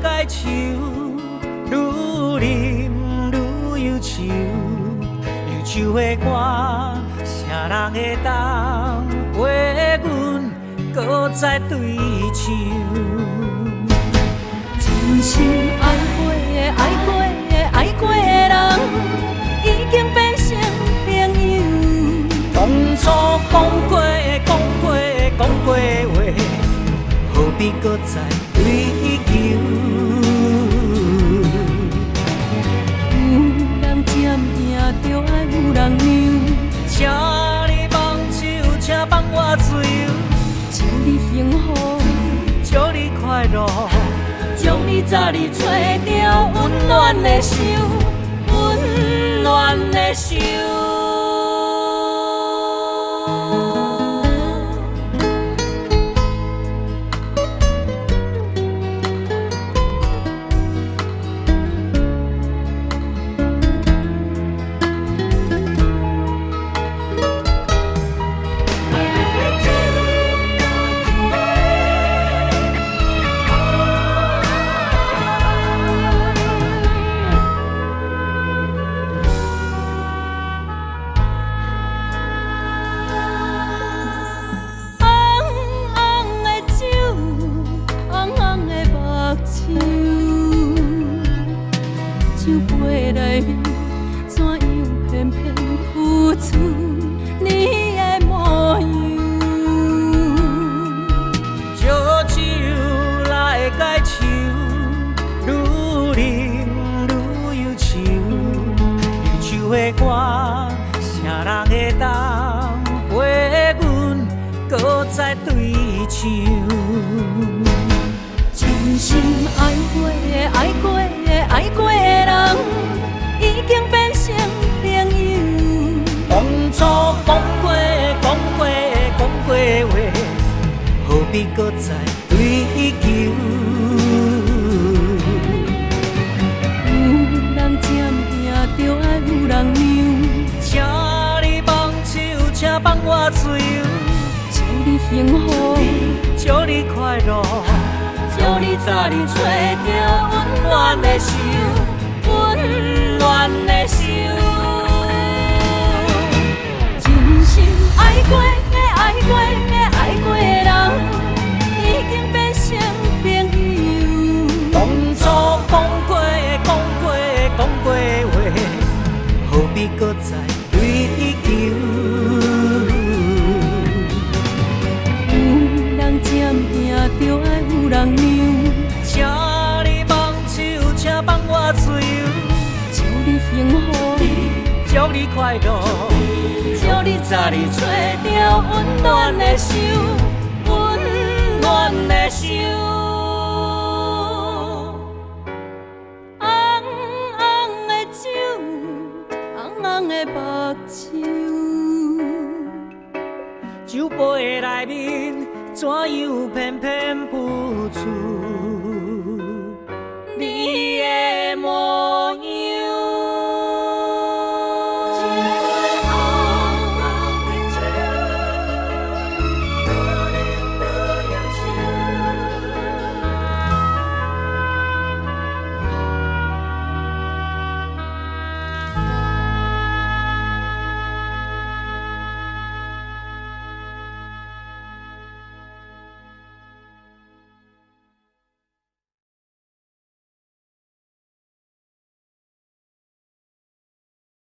解愁，愈啉愈忧愁。忧愁的歌，啥人会当陪阮搁再对唱？真心爱过的、爱过的、爱过的人，已经变成朋友。当初讲过的、讲过的、讲过的话，何必搁再追求？有人渐行就爱有人让，请你放手，请放我自由，祝你幸福，祝你快乐。祝你早日找到温暖的手，温暖的手。酒杯内面怎样偏偏浮出你的模样？烧酒来解愁，愈啉愈忧愁。忧愁的歌，啥人会当陪阮搁再对唱？真心爱过的、爱过的、爱过的人，已经变成朋友。当初讲过的、讲过的、讲过的话，何必搁再追求？有人渐行就爱有人让，请你放手，请放我自由，祝你幸福，祝你快乐。祝你早日找到温暖的手，温暖的手。真心爱过的、爱过的、爱过的人，已经变成朋友。当初讲过的、讲过的、讲过的话，何必搁再追求？有人渐行就爱有人让，请你放手，请放我自由，祝你幸福，祝你快乐。祝你早日找到温暖的手，温暖的手。红红的酒，红红的目睭。酒杯的内面怎样偏偏浮出？